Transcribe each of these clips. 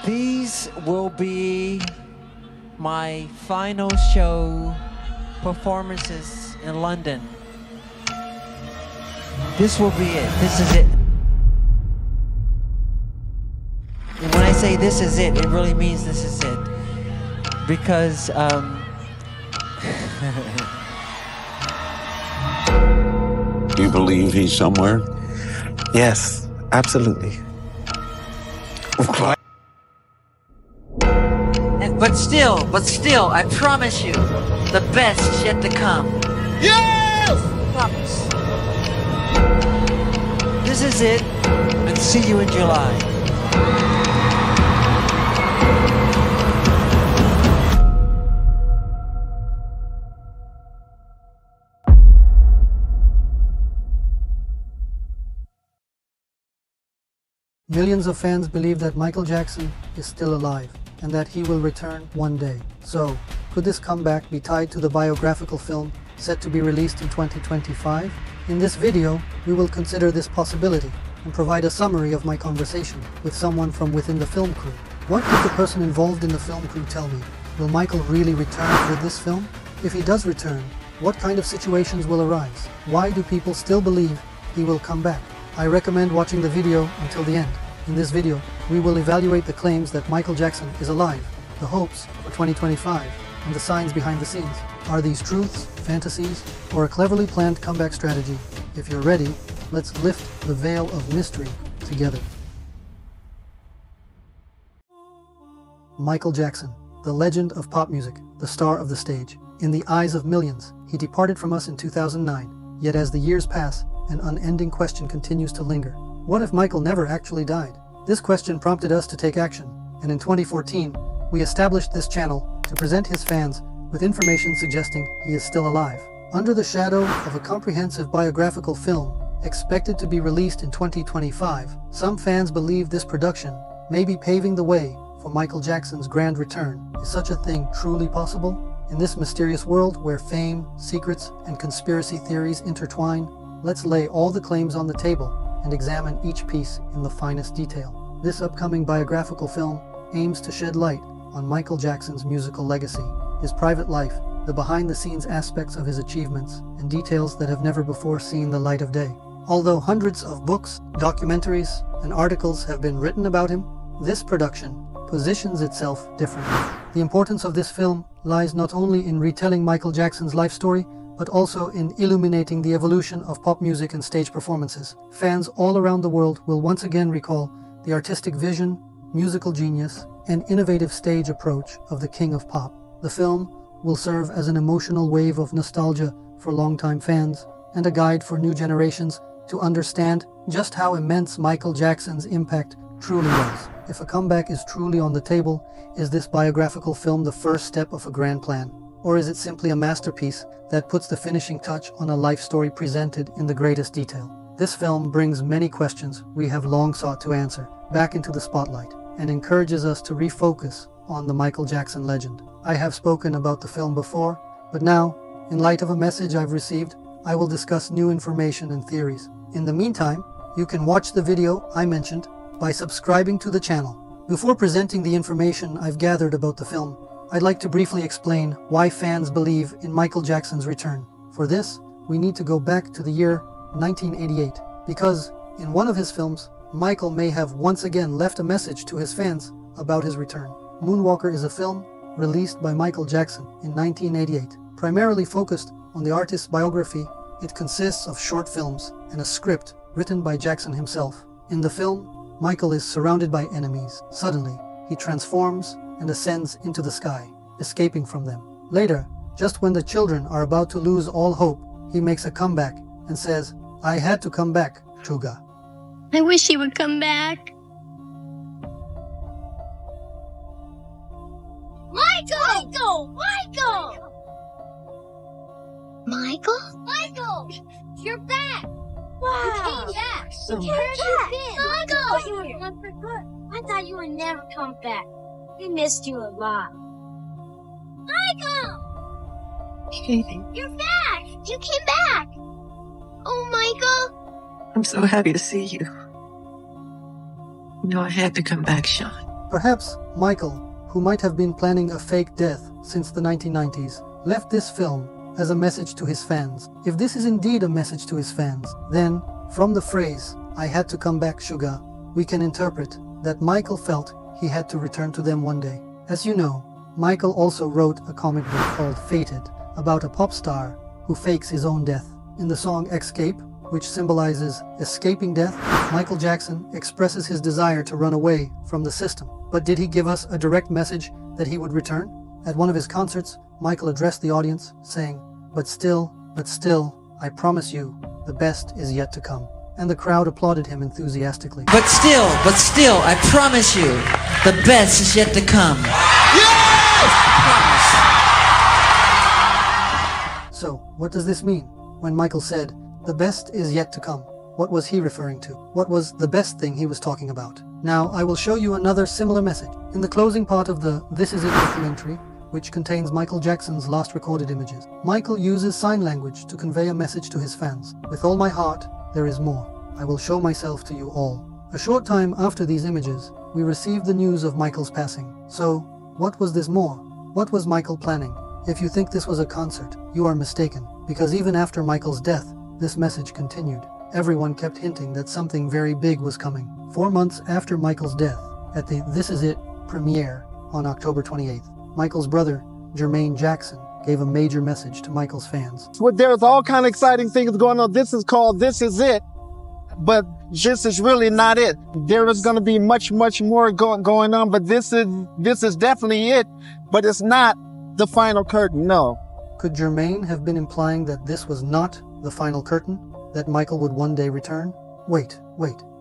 These will be my final show performances in London. This will be it. This is it. And when I say this is it, it really means this is it. Because, Do you believe he's somewhere? Yes, absolutely. but still, I promise you, the best is yet to come. Yes! Promise. This is it, and see you in July. Millions of fans believe that Michael Jackson is still alive and that he will return one day. So, could this comeback be tied to the biographical film set to be released in 2025? In this video, we will consider this possibility and provide a summary of my conversation with someone from within the film crew. What did the person involved in the film crew tell me? Will Michael really return with this film? If he does return, what kind of situations will arise? Why do people still believe he will come back? I recommend watching the video until the end. In this video, we will evaluate the claims that Michael Jackson is alive, the hopes for 2025, and the signs behind the scenes. Are these truths, fantasies, or a cleverly planned comeback strategy? If you're ready, let's lift the veil of mystery together. Michael Jackson, the legend of pop music, the star of the stage. In the eyes of millions, he departed from us in 2009. Yet as the years pass, an unending question continues to linger. What if Michael never actually died? This question prompted us to take action, and in 2014, we established this channel to present his fans with information suggesting he is still alive. Under the shadow of a comprehensive biographical film expected to be released in 2025, some fans believe this production may be paving the way for Michael Jackson's grand return. Is such a thing truly possible? In this mysterious world where fame, secrets, and conspiracy theories intertwine, let's lay all the claims on the table and examine each piece in the finest detail. This upcoming biographical film aims to shed light on Michael Jackson's musical legacy, his private life, the behind-the-scenes aspects of his achievements, and details that have never before seen the light of day. Although hundreds of books, documentaries, and articles have been written about him, this production positions itself differently. The importance of this film lies not only in retelling Michael Jackson's life story, but also in illuminating the evolution of pop music and stage performances. Fans all around the world will once again recall the artistic vision, musical genius, and innovative stage approach of the King of Pop. The film will serve as an emotional wave of nostalgia for longtime fans and a guide for new generations to understand just how immense Michael Jackson's impact truly was. If a comeback is truly on the table, is this biographical film the first step of a grand plan? Or is it simply a masterpiece that puts the finishing touch on a life story presented in the greatest detail? This film brings many questions we have long sought to answer back into the spotlight and encourages us to refocus on the Michael Jackson legend. I have spoken about the film before, but now, in light of a message I've received, I will discuss new information and theories. In the meantime, you can watch the video I mentioned by subscribing to the channel. Before presenting the information I've gathered about the film, I'd like to briefly explain why fans believe in Michael Jackson's return. For this, we need to go back to the year 1988, because in one of his films, Michael may have once again left a message to his fans about his return. Moonwalker is a film released by Michael Jackson in 1988, primarily focused on the artist's biography. It consists of short films and a script written by Jackson himself. In the film, Michael is surrounded by enemies. Suddenly, he transforms and ascends into the sky, escaping from them. Later, just when the children are about to lose all hope, he makes a comeback and says, "I had to come back, Chuga." I wish he would come back. Michael! Michael! You're back! Wow! You came back! Where have you been? Michael! I thought you would never come back. We missed you a lot. Michael! You're back! You came back! Oh, Michael! I'm so happy to see you. You know, I had to come back, Sean. Perhaps Michael, who might have been planning a fake death since the 1990s, left this film as a message to his fans. If this is indeed a message to his fans, then, from the phrase, "I had to come back, sugar," we can interpret that Michael felt he had to return to them one day. As you know, Michael also wrote a comic book called Fated, about a pop star who fakes his own death. In the song Escape, which symbolizes escaping death, Michael Jackson expresses his desire to run away from the system. But did he give us a direct message that he would return? At one of his concerts, Michael addressed the audience, saying, but still, I promise you, the best is yet to come." And the crowd applauded him enthusiastically. But still, I promise you, the best is yet to come. So, what does this mean? When Michael said, "The best is yet to come," what was he referring to? What was the best thing he was talking about? Now, I will show you another similar message. In the closing part of the This Is It documentary, which contains Michael Jackson's last recorded images, Michael uses sign language to convey a message to his fans. "With all my heart, there is more. I will show myself to you all." A short time after these images, we received the news of Michael's passing. So, what was this more? What was Michael planning? If you think this was a concert, you are mistaken, because even after Michael's death, this message continued. Everyone kept hinting that something very big was coming. 4 months after Michael's death, at the This Is It premiere on October 28th, Michael's brother, Jermaine Jackson, gave a major message to Michael's fans. Well, there's all kind of exciting things going on. This is called This Is It, but this is really not it. There is going to be much more going on, but this is definitely it, but it's not the final curtain, no. Could Jermaine have been implying that this was not the final curtain? That Michael would one day return? Wait.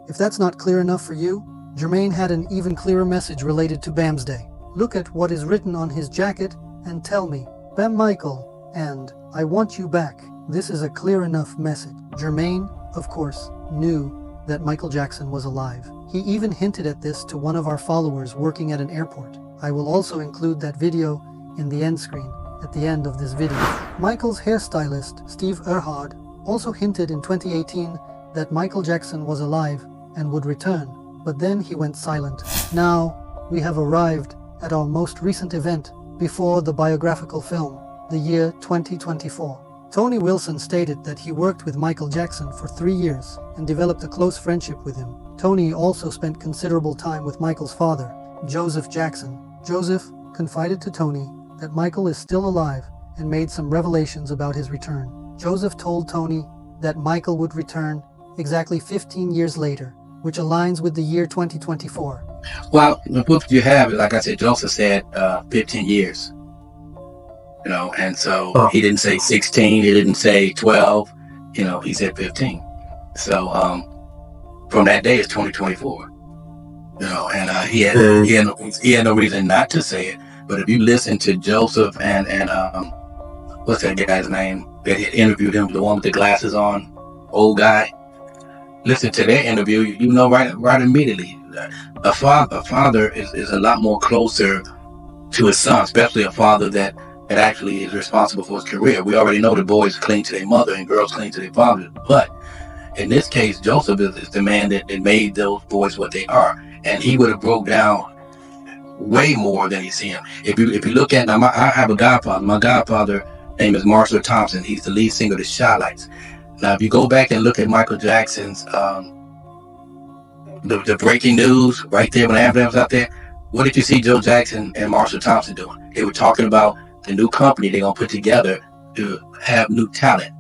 If that's not clear enough for you, Jermaine had an even clearer message related to Bam's day. Look at what is written on his jacket and tell me, "Bam Michael," and "I want you back." This is a clear enough message. Jermaine, of course, knew that Michael Jackson was alive. He even hinted at this to one of our followers working at an airport. I will also include that video in the end screen at the end of this video. Michael's hairstylist, Steve Erhard, also hinted in 2018 that Michael Jackson was alive and would return, but then he went silent. Now, we have arrived at our most recent event before the biographical film, the year 2024. Tony Wilson stated that he worked with Michael Jackson for 3 years and developed a close friendship with him. Tony also spent considerable time with Michael's father, Joseph Jackson. Joseph confided to Tony that Michael is still alive and made some revelations about his return. Joseph told Tony that Michael would return exactly 15 years later, which aligns with the year 2024. Well, the book you have, like I said, Joseph said 15 years. You know, and so he didn't say 16, he didn't say 12, you know, he said 15. So from that day it's 2024. You know, and he had no reason not to say it. But if you listen to Joseph and what's that guy's name that had interviewed him, the one with the glasses on, old guy, listen to their interview, you know right immediately. A father is a lot more closer to his son, especially a father that actually is responsible for his career. We already know the boys cling to their mother and girls cling to their father. But in this case, Joseph is the man that made those boys what they are. And he would have broke down way more than you see him. If you look at, now I have a godfather. My godfather name is Marshall Thompson. He's the lead singer of the Shy-Lights. Now, if you go back and look at Michael Jackson's, the breaking news right there when the ambulance was out there, what did you see Joe Jackson and Marshall Thompson doing? They were talking about the new company they're going to put together to have new talent.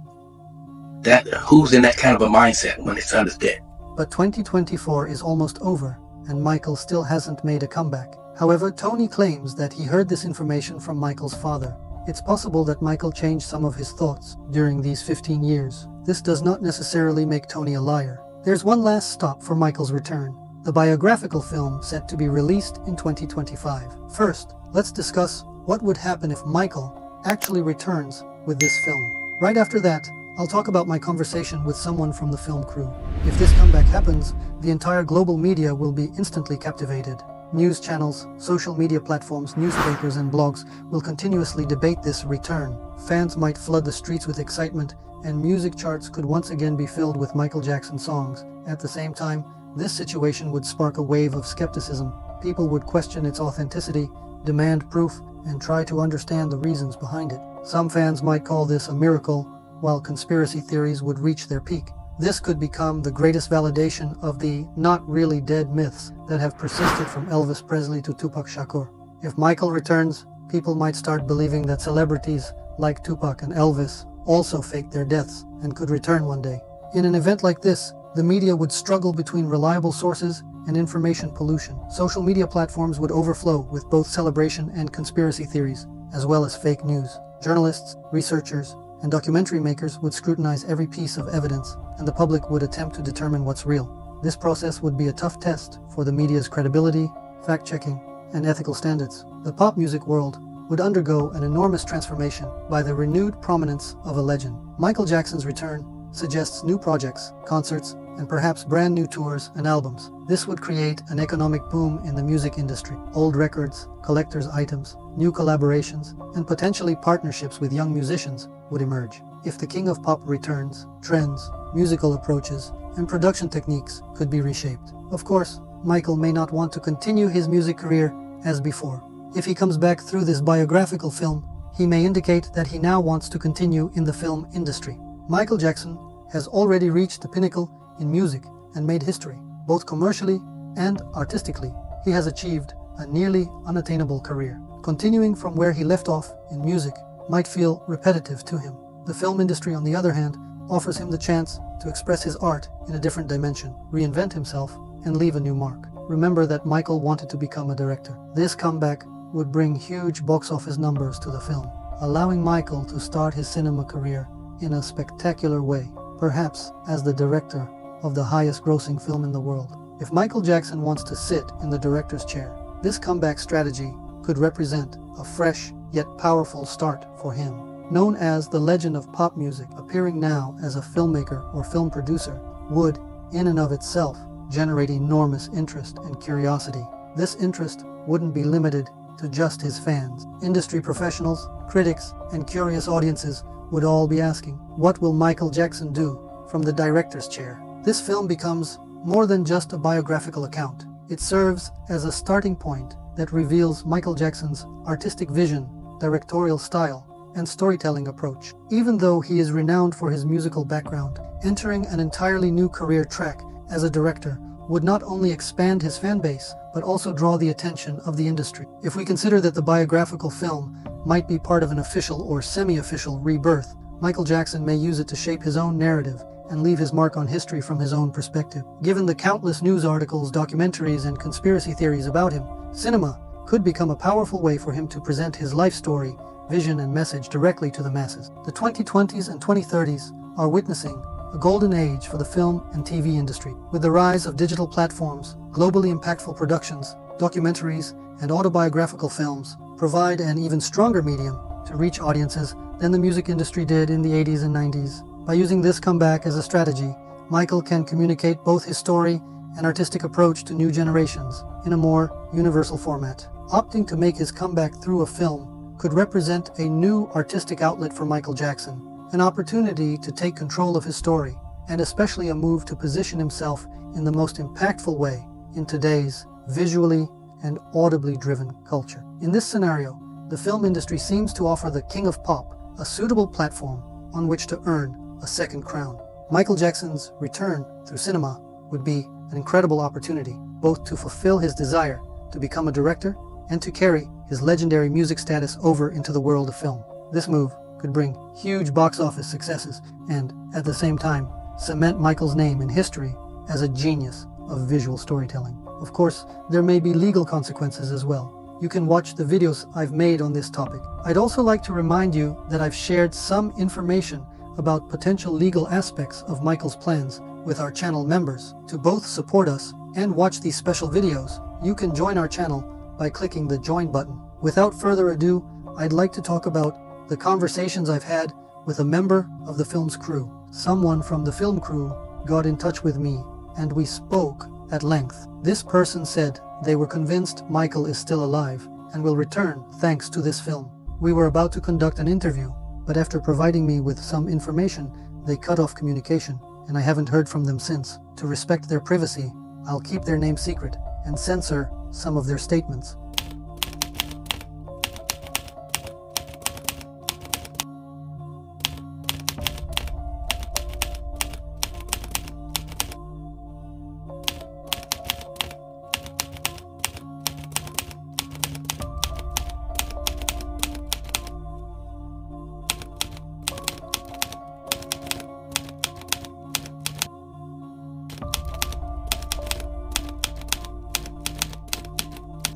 Who's in that kind of a mindset when his son is dead? But 2024 is almost over, and Michael still hasn't made a comeback. However, Tony claims that he heard this information from Michael's father. It's possible that Michael changed some of his thoughts during these 15 years. This does not necessarily make Tony a liar. There's one last stop for Michael's return, the biographical film set to be released in 2025. First, let's discuss what would happen if Michael actually returns with this film. Right after that, I'll talk about my conversation with someone from the film crew. If this comeback happens, the entire global media will be instantly captivated. News channels, social media platforms, newspapers, and blogs will continuously debate this return. Fans might flood the streets with excitement, and music charts could once again be filled with Michael Jackson songs. At the same time, this situation would spark a wave of skepticism. People would question its authenticity, demand proof, and try to understand the reasons behind it. Some fans might call this a miracle, while conspiracy theories would reach their peak. This could become the greatest validation of the not really dead myths that have persisted from Elvis Presley to Tupac Shakur. If Michael returns, people might start believing that celebrities like Tupac and Elvis also faked their deaths and could return one day. In an event like this, the media would struggle between reliable sources and information pollution. Social media platforms would overflow with both celebration and conspiracy theories, as well as fake news. Journalists, researchers, and documentary makers would scrutinize every piece of evidence, and the public would attempt to determine what's real. This process would be a tough test for the media's credibility, fact-checking, and ethical standards. The pop music world would undergo an enormous transformation by the renewed prominence of a legend. Michael Jackson's return suggests new projects, concerts, and perhaps brand new tours and albums. This would create an economic boom in the music industry. Old records, collector's items, new collaborations, and potentially partnerships with young musicians would emerge. If the King of Pop returns, trends, musical approaches, and production techniques could be reshaped. Of course, Michael may not want to continue his music career as before. If he comes back through this biographical film, he may indicate that he now wants to continue in the film industry. Michael Jackson has already reached the pinnacle in music and made history, both commercially and artistically. He has achieved a nearly unattainable career. Continuing from where he left off in music might feel repetitive to him. The film industry, on the other hand, offers him the chance to express his art in a different dimension, reinvent himself, and leave a new mark. Remember that Michael wanted to become a director. This comeback would bring huge box office numbers to the film, allowing Michael to start his cinema career in a spectacular way, perhaps as the director of the highest grossing film in the world. If Michael Jackson wants to sit in the director's chair, this comeback strategy could represent a fresh yet powerful start for him. Known as the legend of pop music, appearing now as a filmmaker or film producer would, in and of itself, generate enormous interest and curiosity. This interest wouldn't be limited to just his fans. Industry professionals, critics, and curious audiences would all be asking, what will Michael Jackson do from the director's chair? This film becomes more than just a biographical account. It serves as a starting point that reveals Michael Jackson's artistic vision, directorial style, and storytelling approach. Even though he is renowned for his musical background, entering an entirely new career track as a director would not only expand his fan base, but also draw the attention of the industry. If we consider that the biographical film might be part of an official or semi-official rebirth, Michael Jackson may use it to shape his own narrative and leave his mark on history from his own perspective. Given the countless news articles, documentaries, and conspiracy theories about him, cinema could become a powerful way for him to present his life story, vision, and message directly to the masses. The 2020s and 2030s are witnessing a golden age for the film and TV industry. With the rise of digital platforms, globally impactful productions, documentaries, and autobiographical films provide an even stronger medium to reach audiences than the music industry did in the 80s and 90s. By using this comeback as a strategy, Michael can communicate both his story and artistic approach to new generations in a more universal format. Opting to make his comeback through a film could represent a new artistic outlet for Michael Jackson, an opportunity to take control of his story, and especially a move to position himself in the most impactful way in today's visually and audibly driven culture. In this scenario, the film industry seems to offer the King of Pop a suitable platform on which to earn a second crown. Michael Jackson's return through cinema would be an incredible opportunity, both to fulfill his desire to become a director and to carry his legendary music status over into the world of film. This move could bring huge box office successes and, at the same time, cement Michael's name in history as a genius of visual storytelling. Of course, there may be legal consequences as well. You can watch the videos I've made on this topic. I'd also like to remind you that I've shared some information about potential legal aspects of Michael's plans with our channel members. To both support us and watch these special videos, you can join our channel by clicking the join button. Without further ado, I'd like to talk about the conversations I've had with a member of the film's crew. Someone from the film crew got in touch with me and we spoke at length. This person said they were convinced Michael is still alive and will return thanks to this film. We were about to conduct an interview, but after providing me with some information, They cut off communication, and I haven't heard from them since. To respect their privacy, I'll keep their name secret and censor some of their statements.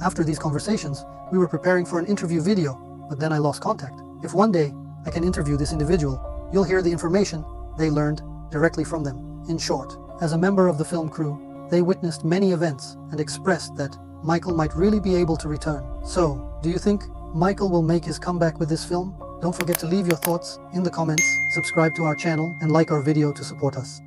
After these conversations, we were preparing for an interview video, but then I lost contact. If one day I can interview this individual, you'll hear the information they learned directly from them. In short, as a member of the film crew, they witnessed many events and expressed that Michael might really be able to return. So, do you think Michael will make his comeback with this film? Don't forget to leave your thoughts in the comments, subscribe to our channel, and like our video to support us.